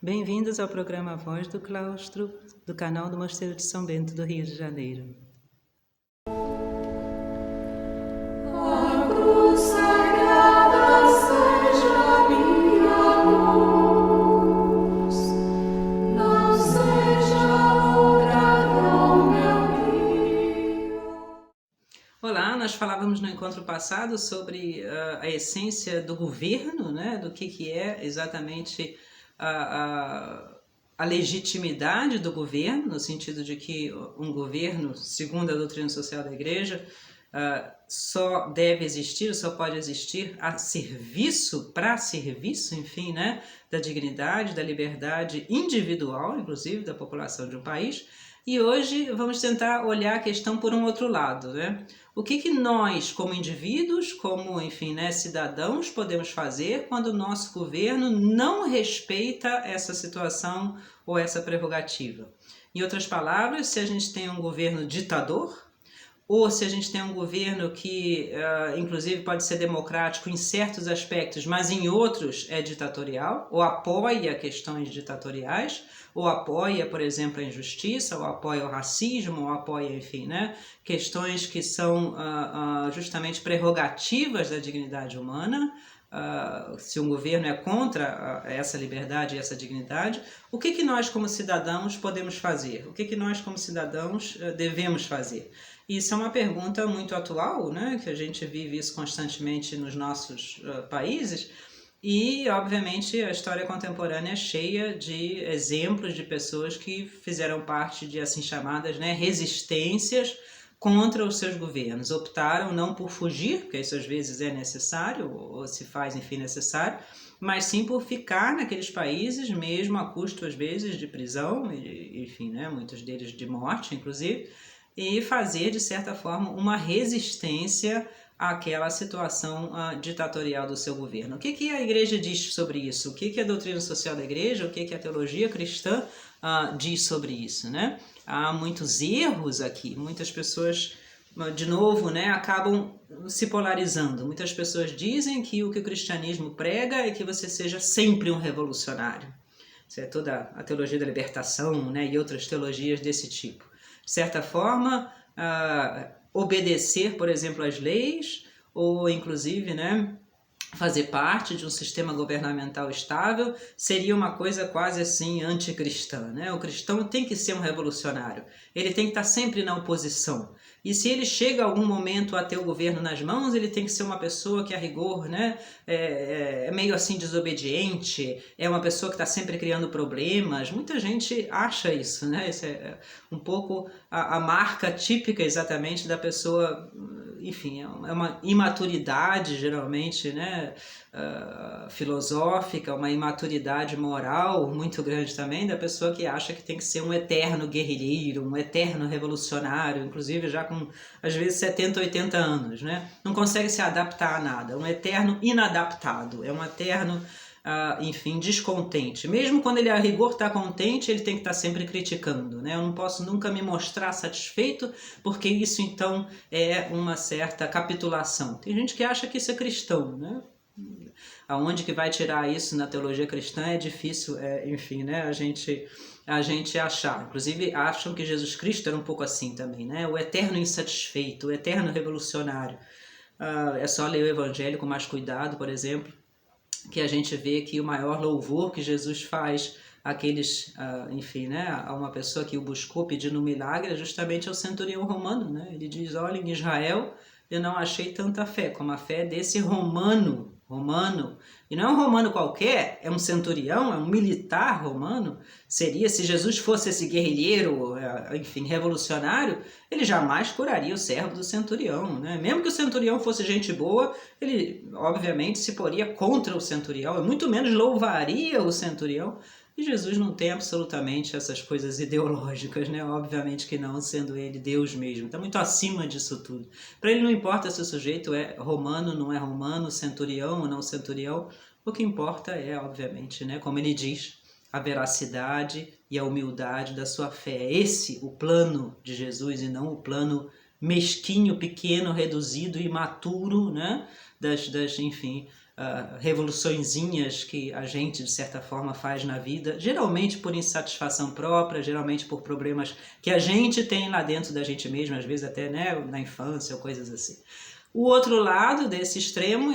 Bem-vindos ao programa Voz do Claustro, do canal do Mosteiro de São Bento do Rio de Janeiro. A cruz sagrada seja minha luz, não seja o dragão meu guia. Olá, nós falávamos no encontro passado sobre a essência do governo, né? Do que é exatamente a legitimidade do governo, no sentido de que um governo, segundo a doutrina social da Igreja, só deve existir, só pode existir a serviço, para serviço, enfim, né, da dignidade, da liberdade individual, inclusive, da população de um país. E hoje vamos tentar olhar a questão por um outro lado, né? O que nós, como indivíduos, como, enfim, né, cidadãos, podemos fazer quando o nosso governo não respeita essa situação ou essa prerrogativa? Em outras palavras, se a gente tem um governo ditador, ou se a gente tem um governo que, inclusive, pode ser democrático em certos aspectos, mas em outros é ditatorial, ou apoia questões ditatoriais, ou apoia, por exemplo, a injustiça, ou apoia o racismo, ou apoia, enfim, né, questões que são justamente prerrogativas da dignidade humana. Se um governo é contra essa liberdade e essa dignidade, o que nós como cidadãos podemos fazer? O que nós como cidadãos devemos fazer? Isso é uma pergunta muito atual, né? Que a gente vive isso constantemente nos nossos países, e obviamente a história contemporânea é cheia de exemplos de pessoas que fizeram parte de assim chamadas, né, resistências contra os seus governos, optaram não por fugir, porque isso às vezes é necessário, ou se faz, enfim, necessário, mas sim por ficar naqueles países, mesmo a custo às vezes de prisão, enfim, né, muitos deles de morte, inclusive, e fazer, de certa forma, uma resistência àquela situação ditatorial do seu governo. O que a Igreja diz sobre isso? O que a doutrina social da Igreja, o que a teologia cristã diz sobre isso, né? Há muitos erros aqui, muitas pessoas, de novo, né, acabam se polarizando. Muitas pessoas dizem que o cristianismo prega é que você seja sempre um revolucionário. Isso é toda a teologia da libertação, né, e outras teologias desse tipo. De certa forma, obedecer, por exemplo, às leis, ou inclusive, né, fazer parte de um sistema governamental estável, seria uma coisa quase assim anticristã, né? O cristão tem que ser um revolucionário, ele tem que estar sempre na oposição. E se ele chega a algum momento a ter o governo nas mãos, ele tem que ser uma pessoa que, a rigor, né, é meio assim desobediente, é uma pessoa que está sempre criando problemas. Muita gente acha isso, né? Isso é um pouco a marca típica exatamente da pessoa, enfim, é uma imaturidade geralmente, né, filosófica, uma imaturidade moral muito grande também, da pessoa que acha que tem que ser um eterno guerrilheiro, um eterno revolucionário, inclusive já com às vezes 70, 80 anos, né? Não consegue se adaptar a nada, um eterno inadaptado, é um eterno, enfim, descontente. Mesmo quando ele a rigor está contente, ele tem que estar sempre criticando, né? Eu não posso nunca me mostrar satisfeito, porque isso então é uma certa capitulação. Tem gente que acha que isso é cristão, né? Aonde que vai tirar isso na teologia cristã é difícil, enfim, né, a gente achar. Inclusive acham que Jesus Cristo era um pouco assim também, né, o eterno insatisfeito, o eterno revolucionário. É só ler o Evangelho com mais cuidado, por exemplo, que a gente vê que o maior louvor que Jesus faz àqueles, enfim, né, a uma pessoa que o buscou pedindo um milagre, é justamente ao centurião romano, né? Ele diz: olha, em Israel eu não achei tanta fé como a fé desse romano, e não é um romano qualquer, é um centurião, é um militar romano. Seria, se Jesus fosse esse guerrilheiro, enfim, revolucionário, ele jamais curaria o servo do centurião, né? Mesmo que o centurião fosse gente boa, ele obviamente se poria contra o centurião, e muito menos louvaria o centurião. E Jesus não tem absolutamente essas coisas ideológicas, né? Obviamente que não, sendo ele Deus mesmo. Está muito acima disso tudo. Para ele não importa se o sujeito é romano, não é romano, centurião ou não centurião. O que importa é, obviamente, né, como ele diz, a veracidade e a humildade da sua fé. É esse o plano de Jesus, e não o plano mesquinho, pequeno, reduzido, imaturo, né, enfim, revoluçõezinhas que a gente, de certa forma, faz na vida, geralmente por insatisfação própria, geralmente por problemas que a gente tem lá dentro da gente mesmo, às vezes até, né, na infância ou coisas assim. O outro lado desse extremo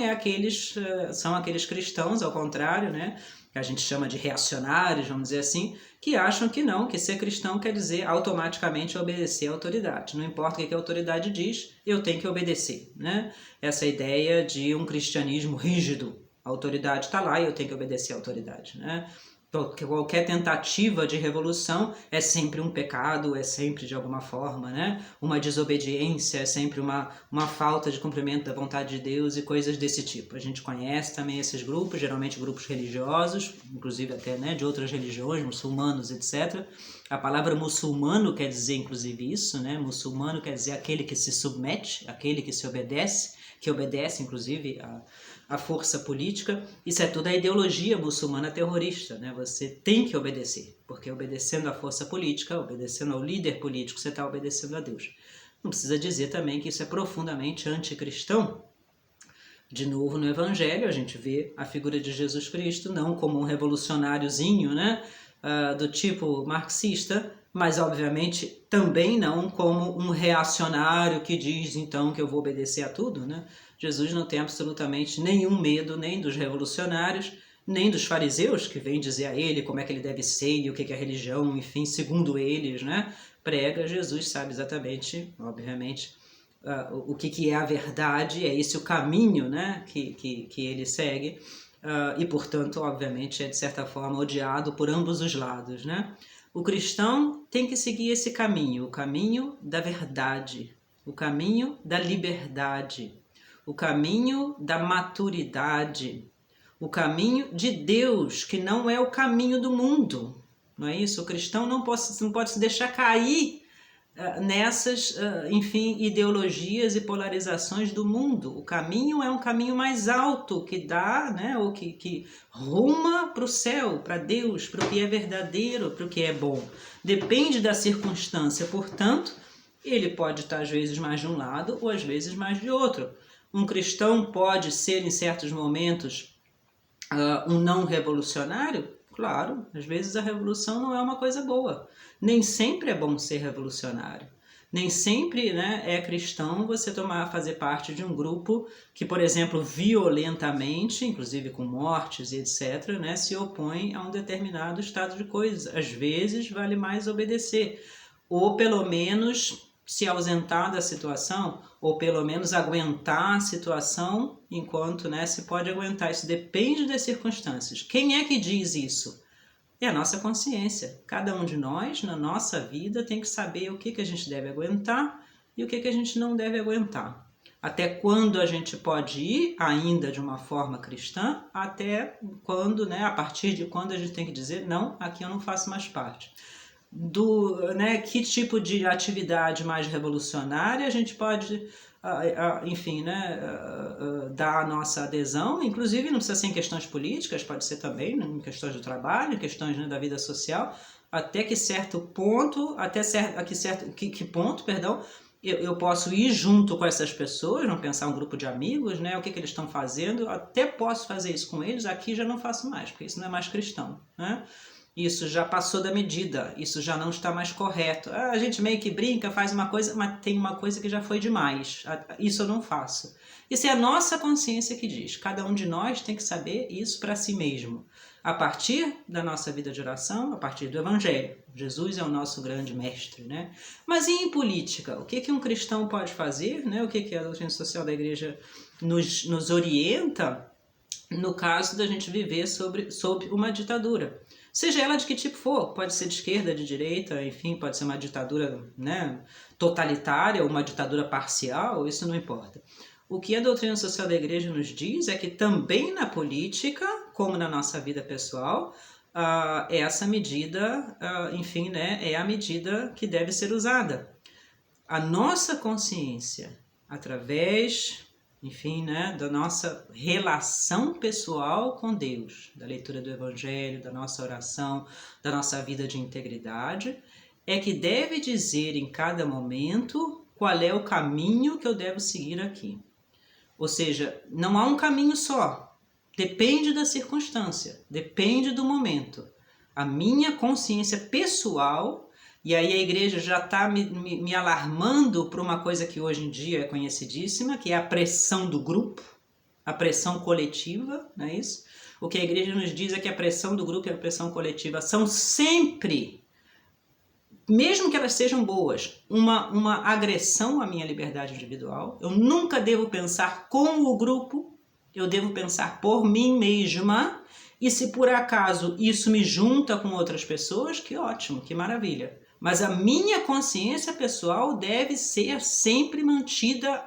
são aqueles cristãos, ao contrário, né, que a gente chama de reacionários, vamos dizer assim, que acham que não, que ser cristão quer dizer automaticamente obedecer à autoridade. Não importa o que a autoridade diz, eu tenho que obedecer, né? Essa ideia de um cristianismo rígido. A autoridade está lá e eu tenho que obedecer à autoridade, né? Qualquer tentativa de revolução é sempre um pecado, é sempre de alguma forma, né? Uma desobediência, é sempre uma falta de cumprimento da vontade de Deus e coisas desse tipo. A gente conhece também esses grupos, geralmente grupos religiosos, inclusive até, né, de outras religiões, muçulmanos, etc. A palavra muçulmano quer dizer inclusive isso, né? Muçulmano quer dizer aquele que se submete, aquele que se obedece, que obedece inclusive a força política. Isso é toda a ideologia muçulmana terrorista, né? Você tem que obedecer, porque obedecendo à força política, obedecendo ao líder político, você está obedecendo a Deus. Não precisa dizer também que isso é profundamente anticristão. De novo, no Evangelho, a gente vê a figura de Jesus Cristo não como um revolucionáriozinho, né? Do tipo marxista, mas obviamente também não como um reacionário que diz então que eu vou obedecer a tudo, né? Jesus não tem absolutamente nenhum medo nem dos revolucionários, nem dos fariseus que vêm dizer a ele como é que ele deve ser e o que é a religião, enfim, segundo eles, né? Prega. Jesus sabe exatamente, obviamente, o que é a verdade, é esse o caminho, né, que ele segue, e portanto, obviamente, é de certa forma odiado por ambos os lados, né? O cristão tem que seguir esse caminho, o caminho da verdade, o caminho da liberdade, o caminho da maturidade, o caminho de Deus, que não é o caminho do mundo, não é isso? O cristão não pode se deixar cair nessas, enfim, ideologias e polarizações do mundo. O caminho é um caminho mais alto, que dá, né, ou que ruma para o céu, para Deus, para o que é verdadeiro, para o que é bom. Depende da circunstância, portanto, ele pode estar às vezes mais de um lado ou às vezes mais de outro. Um cristão pode ser, em certos momentos, um não revolucionário? Claro, às vezes a revolução não é uma coisa boa. Nem sempre é bom ser revolucionário. Nem sempre, né, é cristão você fazer parte de um grupo que, por exemplo, violentamente, inclusive com mortes e etc., né, se opõe a um determinado estado de coisas. Às vezes vale mais obedecer, ou pelo menos se ausentar da situação, ou pelo menos aguentar a situação enquanto, né, se pode aguentar. Isso depende das circunstâncias. Quem é que diz isso? É a nossa consciência. Cada um de nós, na nossa vida, tem que saber o que a gente deve aguentar e o que a gente não deve aguentar. Até quando a gente pode ir, ainda de uma forma cristã, até quando, né, a partir de quando a gente tem que dizer, não, aqui eu não faço mais parte. Né, que tipo de atividade mais revolucionária a gente pode, enfim, né, dar a nossa adesão, inclusive não precisa ser em questões políticas, pode ser também em questões do trabalho, em questões, né, da vida social, até que certo ponto, que ponto, perdão, eu posso ir junto com essas pessoas, não pensar um grupo de amigos, né, o que eles estão fazendo, até posso fazer isso com eles, aqui já não faço mais, porque isso não é mais cristão, né? Isso já passou da medida, isso já não está mais correto. A gente meio que brinca, faz uma coisa, mas tem uma coisa que já foi demais. Isso eu não faço. Isso é a nossa consciência que diz. Cada um de nós tem que saber isso para si mesmo. A partir da nossa vida de oração, a partir do Evangelho. Jesus é o nosso grande mestre, né? Mas e em política? O que um cristão pode fazer, né? O que a doutrina social da igreja nos orienta no caso da gente viver sob uma ditadura? Seja ela de que tipo for, pode ser de esquerda, de direita, enfim, pode ser uma ditadura, né, totalitária, ou uma ditadura parcial, isso não importa. O que a doutrina social da igreja nos diz é que também na política, como na nossa vida pessoal, essa medida, enfim, né, é a medida que deve ser usada. A nossa consciência, através, enfim, né, da nossa relação pessoal com Deus, da leitura do Evangelho, da nossa oração, da nossa vida de integridade, é que deve dizer em cada momento qual é o caminho que eu devo seguir aqui. Ou seja, não há um caminho só. Depende da circunstância, depende do momento. A minha consciência pessoal, e aí a igreja já está me alarmando para uma coisa que hoje em dia é conhecidíssima, que é a pressão do grupo, a pressão coletiva, não é isso? O que a igreja nos diz é que a pressão do grupo e a pressão coletiva são sempre, mesmo que elas sejam boas, uma agressão à minha liberdade individual. Eu nunca devo pensar com o grupo, eu devo pensar por mim mesma, e se por acaso isso me junta com outras pessoas, que ótimo, que maravilha. Mas a minha consciência pessoal deve ser sempre mantida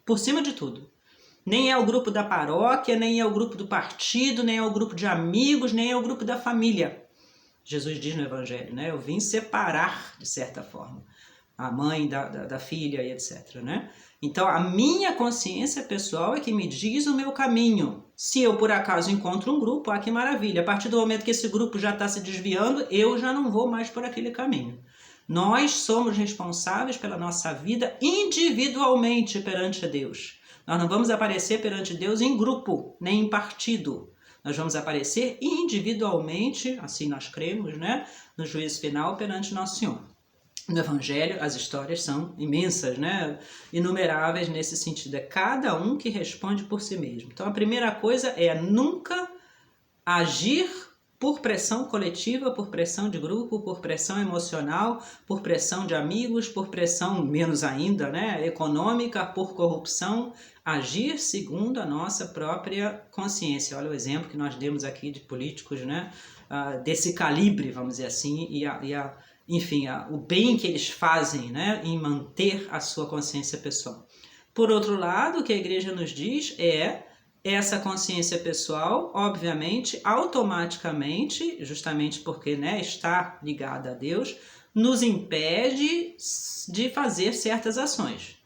por cima de tudo. Nem é o grupo da paróquia, nem é o grupo do partido, nem é o grupo de amigos, nem é o grupo da família. Jesus diz no Evangelho, né? Eu vim separar, de certa forma, a mãe da filha e etc. Né? Então, a minha consciência pessoal é que me diz o meu caminho. Se eu, por acaso, encontro um grupo, que maravilha. A partir do momento que esse grupo já está se desviando, eu já não vou mais por aquele caminho. Nós somos responsáveis pela nossa vida individualmente perante Deus. Nós não vamos aparecer perante Deus em grupo, nem em partido. Nós vamos aparecer individualmente, assim nós cremos, né, no juízo final perante Nosso Senhor. No Evangelho, as histórias são imensas, né, inumeráveis nesse sentido. É cada um que responde por si mesmo. Então, a primeira coisa é nunca agir por pressão coletiva, por pressão de grupo, por pressão emocional, por pressão de amigos, por pressão, menos ainda, né, econômica, por corrupção. Agir segundo a nossa própria consciência. Olha o exemplo que nós demos aqui de políticos, né, desse calibre, vamos dizer assim, enfim, o bem que eles fazem, né, em manter a sua consciência pessoal. Por outro lado, o que a igreja nos diz é essa consciência pessoal, obviamente, automaticamente, justamente porque, né, está ligada a Deus, nos impede de fazer certas ações.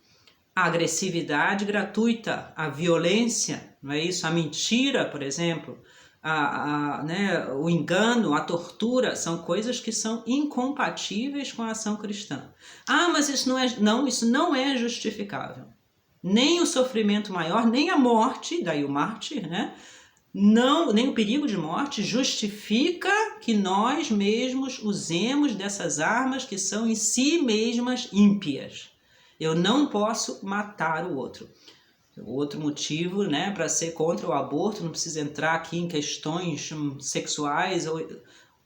A agressividade gratuita, a violência, não é isso? A mentira, por exemplo, né, o engano, a tortura, são coisas que são incompatíveis com a ação cristã. Mas isso não é justificável. Nem o sofrimento maior, nem a morte, daí o mártir, né? Nem o perigo de morte justifica que nós mesmos usemos dessas armas que são em si mesmas ímpias. Eu não posso matar o outro. Outro motivo, né, para ser contra o aborto, não precisa entrar aqui em questões sexuais.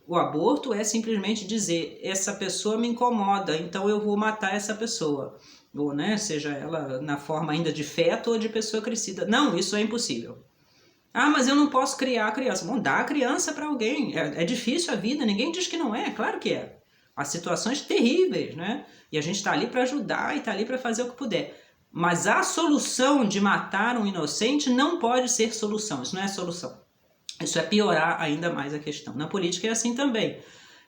O aborto é simplesmente dizer, essa pessoa me incomoda, então eu vou matar essa pessoa. Ou, né, seja ela na forma ainda de feto ou de pessoa crescida. Não, isso é impossível. Mas eu não posso criar a criança. Bom, dá a criança para alguém. É difícil a vida, ninguém diz que não é, claro que é. Há situações terríveis, né? E a gente está ali para ajudar e está ali para fazer o que puder. Mas a solução de matar um inocente não pode ser solução, isso não é solução. Isso é piorar ainda mais a questão. Na política é assim também.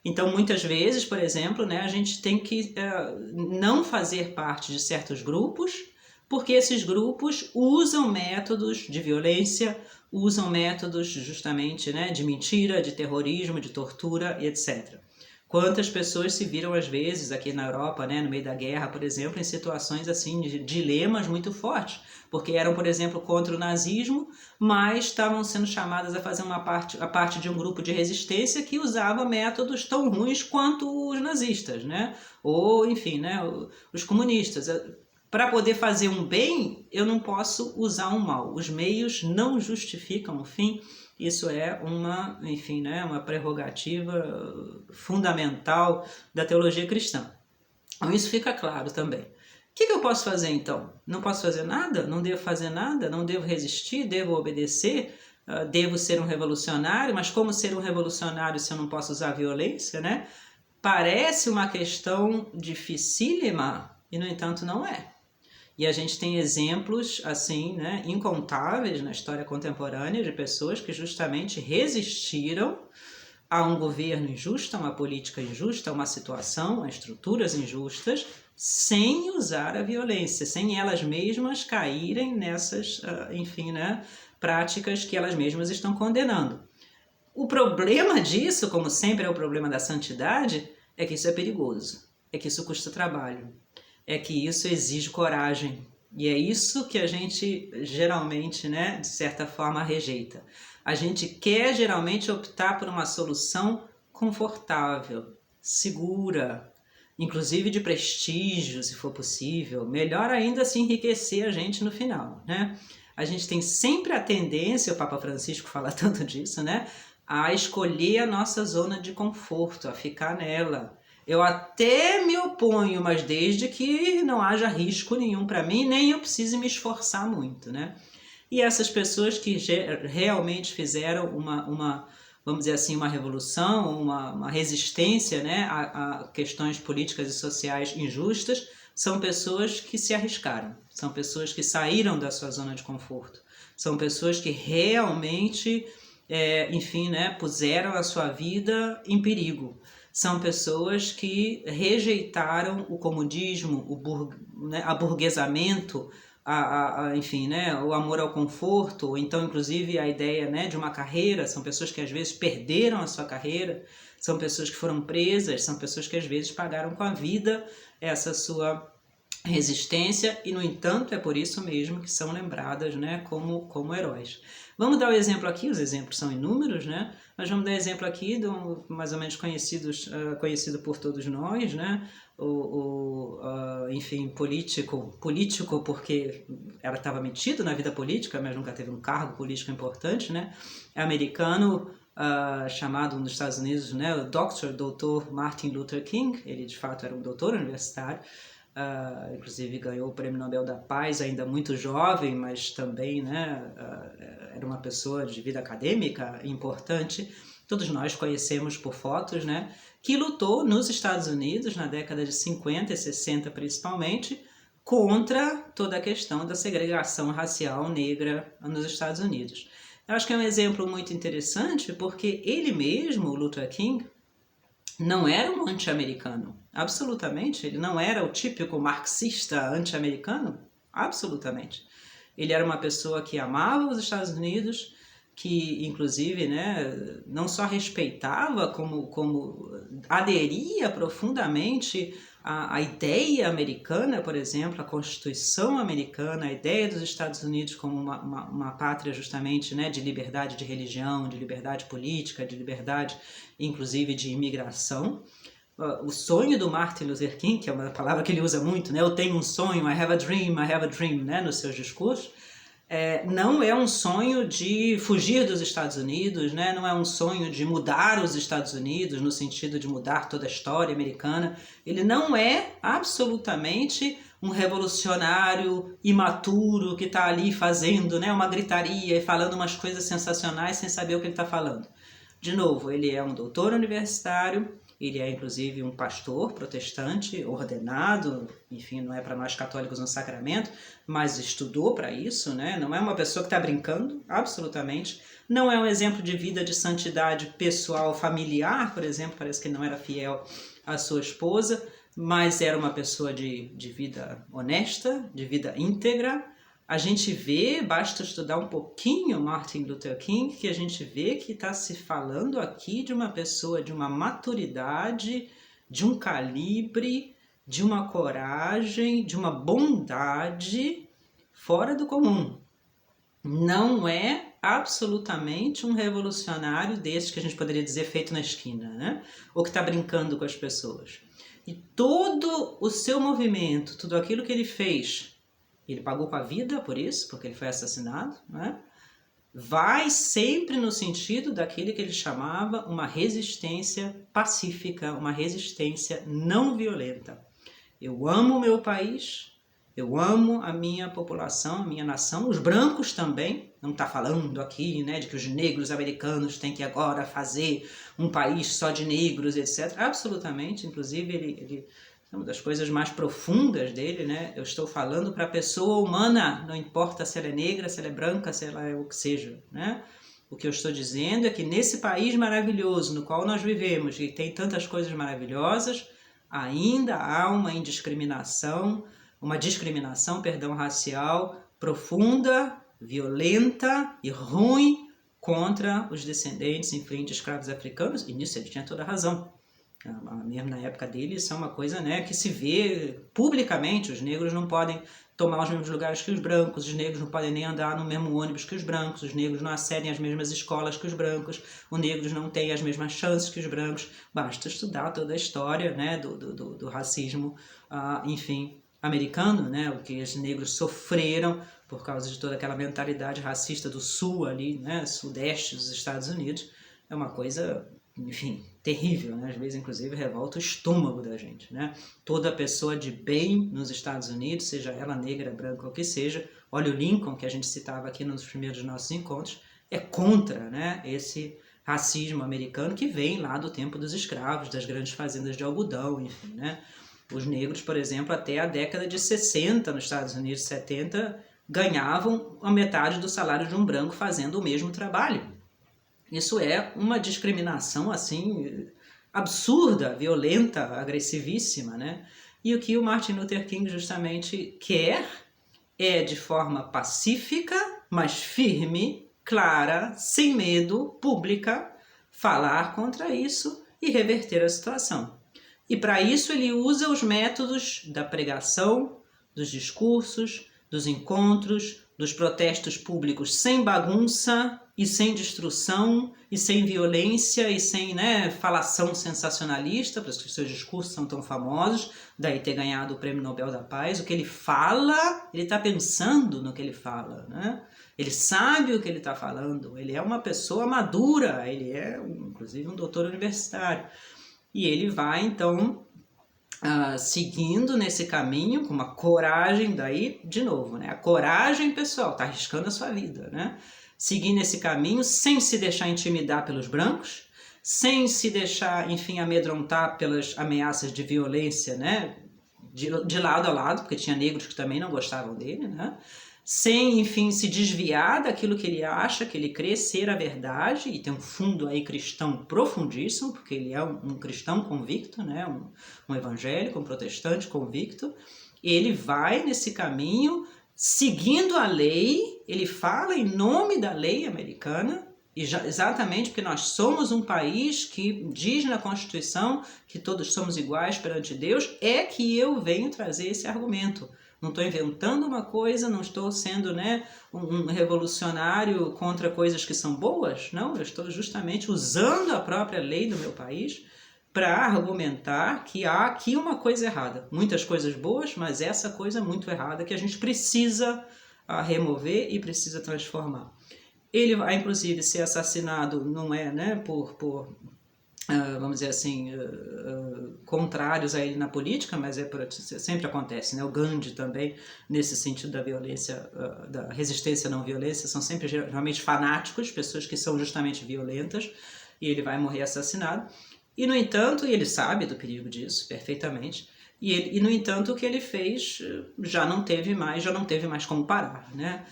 Então, muitas vezes, por exemplo, né, a gente tem que não fazer parte de certos grupos, porque esses grupos usam métodos de violência, usam métodos justamente, né, de mentira, de terrorismo, de tortura e etc. Quantas pessoas se viram, às vezes, aqui na Europa, né, no meio da guerra, por exemplo, em situações assim de dilemas muito fortes, porque eram, por exemplo, contra o nazismo, mas estavam sendo chamadas a fazer a parte de um grupo de resistência que usava métodos tão ruins quanto os nazistas, né? Ou, enfim, né, os comunistas. Para poder fazer um bem, eu não posso usar um mal. Os meios não justificam o fim. Isso é enfim, né, uma prerrogativa fundamental da teologia cristã. Então isso fica claro também. O que eu posso fazer então? Não posso fazer nada? Não devo fazer nada? Não devo resistir? Devo obedecer? Devo ser um revolucionário? Mas como ser um revolucionário se eu não posso usar violência, né? Parece uma questão dificílima e, no entanto, não é. E a gente tem exemplos, assim, né, incontáveis na história contemporânea de pessoas que justamente resistiram a um governo injusto, a uma política injusta, a uma situação, a estruturas injustas, sem usar a violência, sem elas mesmas caírem nessas, enfim, né, práticas que elas mesmas estão condenando. O problema disso, como sempre é o problema da santidade, é que isso é perigoso, é que isso custa trabalho. É que isso exige coragem, E é isso que a gente geralmente, né, de certa forma, rejeita. A gente quer geralmente optar por uma solução confortável, segura, inclusive de prestígio, se for possível. Melhor ainda se enriquecer a gente no final, né? A gente tem sempre a tendência, o Papa Francisco fala tanto disso, né, a escolher a nossa zona de conforto, a ficar nela. Eu até me oponho, mas desde que não haja risco nenhum para mim, nem eu precise me esforçar muito, né? E essas pessoas que realmente fizeram vamos dizer assim, uma revolução, uma resistência, né, a questões políticas e sociais injustas, são pessoas que se arriscaram, são pessoas que saíram da sua zona de conforto, são pessoas que realmente, enfim, né, puseram a sua vida em perigo. São pessoas que rejeitaram o comodismo, né, aburguesamento, enfim, né, o amor ao conforto, ou então inclusive a ideia, né, de uma carreira. São pessoas que às vezes perderam a sua carreira, são pessoas que foram presas, são pessoas que às vezes pagaram com a vida essa sua resistência, e no entanto é por isso mesmo que são lembradas, né, como heróis. Vamos dar o exemplo aqui, os exemplos são inúmeros, né? Mas vamos dar exemplo aqui do mais ou menos conhecido por todos nós, né? Enfim, político porque ela estava metido na vida política, mas nunca teve um cargo político importante, né? Americano, chamado nos Estados Unidos, né, o Dr. Martin Luther King. Ele de fato era um doutor universitário. Inclusive ganhou o Prêmio Nobel da Paz ainda muito jovem, mas também, né, era uma pessoa de vida acadêmica importante. Todos nós conhecemos por fotos, né, que lutou nos Estados Unidos na década de 50 e 60 principalmente contra toda a questão da segregação racial negra nos Estados Unidos. Eu acho que é um exemplo muito interessante porque ele mesmo, o Luther King, não era um anti-americano, absolutamente. Ele não era o típico marxista anti-americano, absolutamente. Ele era uma pessoa que amava os Estados Unidos, que inclusive, né, não só respeitava, como aderia profundamente à ideia americana, por exemplo, a Constituição americana, a ideia dos Estados Unidos como uma pátria justamente, né, de liberdade de religião, de liberdade política, de liberdade inclusive de imigração. O sonho do Martin Luther King, que é uma palavra que ele usa muito, né, eu tenho um sonho, I have a dream, né, nos seus discursos, não é um sonho de fugir dos Estados Unidos, né? Não é um sonho de mudar os Estados Unidos no sentido de mudar toda a história americana. Ele não é absolutamente um revolucionário imaturo que está ali fazendo, né, uma gritaria e falando umas coisas sensacionais sem saber o que ele está falando. De novo, ele é um doutor universitário, ele é inclusive um pastor protestante ordenado, enfim, não é para nós católicos um sacramento, mas estudou para isso, né? Não é uma pessoa que está brincando, absolutamente. Não é um exemplo de vida de santidade pessoal, familiar, por exemplo, parece que não era fiel à sua esposa, mas era uma pessoa de vida honesta, de vida íntegra. A gente vê, basta estudar um pouquinho Martin Luther King, que a gente vê que está se falando aqui de uma pessoa de uma maturidade, de um calibre, de uma coragem, de uma bondade fora do comum. Não é absolutamente um revolucionário desses que a gente poderia dizer feito na esquina, né? Ou que está brincando com as pessoas. E todo o seu movimento, tudo aquilo que ele fez, ele pagou com a vida por isso, porque ele foi assassinado, né? Vai sempre no sentido daquele que ele chamava uma resistência pacífica, uma resistência não violenta. Eu amo o meu país, eu amo a minha população, a minha nação, os brancos também. Não está falando aqui, né, de que os negros americanos têm que agora fazer um país só de negros, etc. Absolutamente, inclusive ele uma das coisas mais profundas dele, né? Eu estou falando para a pessoa humana, não importa se ela é negra, se ela é branca, se ela é o que seja, né? O que eu estou dizendo é que nesse país maravilhoso no qual nós vivemos, e tem tantas coisas maravilhosas, ainda há uma discriminação racial profunda, violenta e ruim contra os descendentes, enfim, de escravos africanos, e nisso ele tinha toda a razão. Mesmo na época dele, isso é uma coisa, né, que se vê publicamente. Os negros não podem tomar os mesmos lugares que os brancos, os negros não podem nem andar no mesmo ônibus que os brancos, os negros não acedem às mesmas escolas que os brancos, os negros não têm as mesmas chances que os brancos. Basta estudar toda a história, né, do racismo, enfim, americano, né, o que os negros sofreram por causa de toda aquela mentalidade racista do sul ali, né, sudeste dos Estados Unidos. É uma coisa, enfim, terrível, né? Às vezes, inclusive, revolta o estômago da gente, né? Toda pessoa de bem nos Estados Unidos, seja ela negra, branca ou o que seja, olha o Lincoln, que a gente citava aqui nos primeiros nossos encontros, é contra, né, esse racismo americano que vem lá do tempo dos escravos, das grandes fazendas de algodão, enfim, né? Os negros, por exemplo, até a década de 60 nos Estados Unidos, 70, ganhavam a metade do salário de um branco fazendo o mesmo trabalho. Isso é uma discriminação, assim, absurda, violenta, agressivíssima, né? E o que o Martin Luther King justamente quer é, de forma pacífica, mas firme, clara, sem medo, pública, falar contra isso e reverter a situação. E para isso ele usa os métodos da pregação, dos discursos, dos encontros, dos protestos públicos sem bagunça e sem destruição e sem violência e sem, né, falação sensacionalista, por isso que os seus discursos são tão famosos, daí ter ganhado o Prêmio Nobel da Paz. O que ele fala, ele está pensando no que ele fala, né? Ele sabe o que ele está falando, ele é uma pessoa madura, ele é, inclusive, um doutor universitário. E ele vai, então, seguindo nesse caminho, com uma coragem, daí, de novo, né? A coragem, pessoal, está arriscando a sua vida, né? Seguir nesse caminho sem se deixar intimidar pelos brancos, sem se deixar, enfim, amedrontar pelas ameaças de violência, né? De lado a lado, porque tinha negros que também não gostavam dele, né? Sem, enfim, se desviar daquilo que ele acha, que ele crê ser a verdade, e tem um fundo aí cristão profundíssimo, porque ele é um cristão convicto, né? Um evangélico, um protestante convicto. Ele vai nesse caminho, seguindo a lei, ele fala em nome da lei americana, exatamente porque nós somos um país que diz na Constituição que todos somos iguais perante Deus, é que eu venho trazer esse argumento. Não estou inventando uma coisa, não estou sendo, né, um revolucionário contra coisas que são boas, não, eu estou justamente usando a própria lei do meu país para argumentar que há aqui uma coisa errada. Muitas coisas boas, mas essa coisa muito errada que a gente precisa remover e precisa transformar. Ele vai, inclusive, ser assassinado, não é, né, por vamos dizer assim, contrários a ele na política, mas sempre acontece, né? O Gandhi também, nesse sentido da violência, da resistência à não violência, são sempre geralmente fanáticos, pessoas que são justamente violentas, e ele vai morrer assassinado. E, no entanto, ele sabe do perigo disso perfeitamente, e no entanto, o que ele fez já não teve mais como parar, né?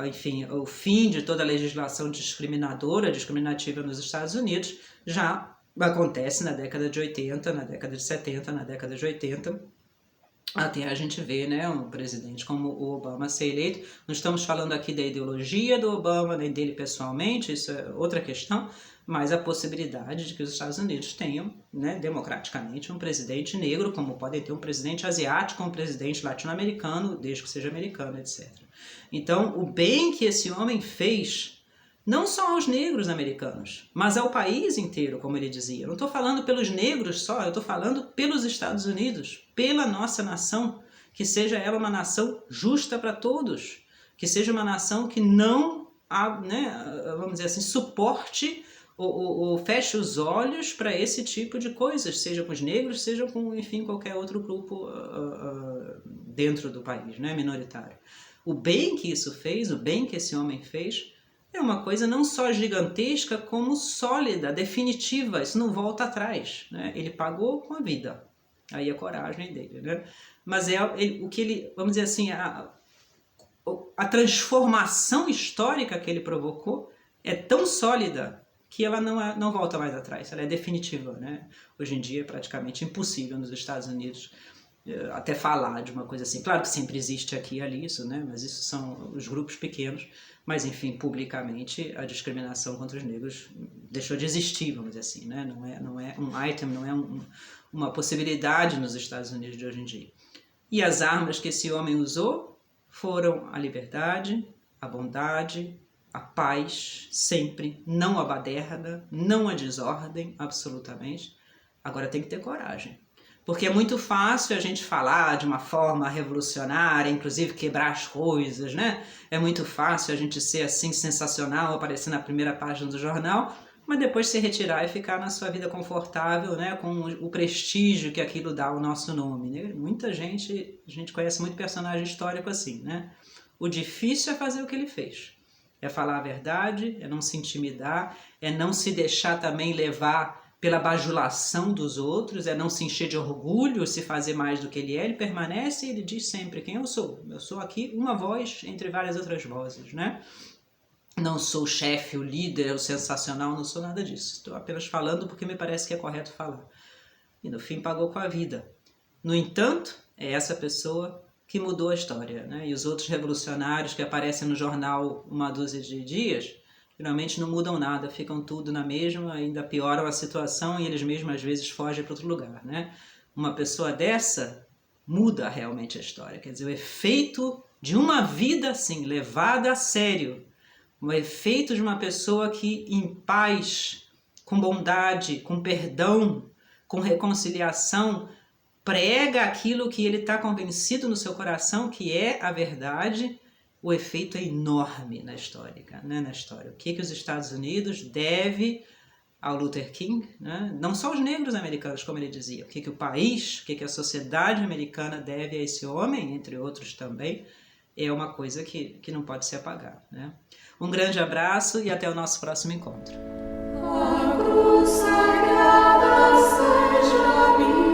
Enfim, o fim de toda a legislação discriminativa nos Estados Unidos já acontece na década de 80, na década de 70, na década de 80, até a gente ver, né, um presidente como o Obama ser eleito. Não estamos falando aqui da ideologia do Obama, nem dele pessoalmente, isso é outra questão, mas a possibilidade de que os Estados Unidos tenham, né, democraticamente, um presidente negro, como podem ter um presidente asiático, um presidente latino-americano, desde que seja americano, etc. Então, o bem que esse homem fez, não só aos negros americanos, mas ao país inteiro, como ele dizia. Eu não estou falando pelos negros só, eu estou falando pelos Estados Unidos, pela nossa nação, que seja ela uma nação justa para todos, que seja uma nação que não, né, vamos dizer assim, suporte ou feche os olhos para esse tipo de coisas, seja com os negros, seja com, enfim, qualquer outro grupo dentro do país, né, minoritário. O bem que isso fez, o bem que esse homem fez, é uma coisa não só gigantesca, como sólida, definitiva, isso não volta atrás, né? Ele pagou com a vida, aí a coragem dele, né? Mas o que ele, vamos dizer assim, a transformação histórica que ele provocou é tão sólida que ela não volta mais atrás, ela é definitiva, né? Hoje em dia é praticamente impossível nos Estados Unidos até falar de uma coisa assim. Claro que sempre existe aqui e ali isso, né? Mas isso são os grupos pequenos. Mas, enfim, publicamente, a discriminação contra os negros deixou de existir, vamos dizer assim, né? Não é um item, não é uma possibilidade nos Estados Unidos de hoje em dia. E as armas que esse homem usou foram a liberdade, a bondade, a paz, sempre, não a baderna, não a desordem, absolutamente. Agora tem que ter coragem. Porque é muito fácil a gente falar de uma forma revolucionária, inclusive quebrar as coisas, né? É muito fácil a gente ser assim sensacional, aparecer na primeira página do jornal, mas depois se retirar e ficar na sua vida confortável, né? Com o prestígio que aquilo dá ao nosso nome, né? Muita gente, a gente conhece muito personagem histórico assim, né? O difícil é fazer o que ele fez. É falar a verdade, é não se intimidar, é não se deixar também levar pela bajulação dos outros, é não se encher de orgulho, se fazer mais do que ele permanece e ele diz sempre quem eu sou. Eu sou aqui uma voz entre várias outras vozes, né? Não sou o chefe, o líder, o sensacional, não sou nada disso. Estou apenas falando porque me parece que é correto falar. E no fim pagou com a vida. No entanto, é essa pessoa que mudou a história, né? E os outros revolucionários que aparecem no jornal uma dúzia de dias, geralmente não mudam nada, ficam tudo na mesma, ainda pioram a situação e eles mesmos às vezes fogem para outro lugar, né? Uma pessoa dessa muda realmente a história, quer dizer, o efeito de uma vida assim, levada a sério, o efeito de uma pessoa que em paz, com bondade, com perdão, com reconciliação, prega aquilo que ele está convencido no seu coração que é a verdade. O efeito é enorme na história, né? O que os Estados Unidos deve ao Luther King, né? Não só os negros americanos, como ele dizia, o que o país, o que a sociedade americana deve a esse homem, entre outros também, é uma coisa que não pode se apagar, né? Um grande abraço e até o nosso próximo encontro. A cruz sagrada seja minha.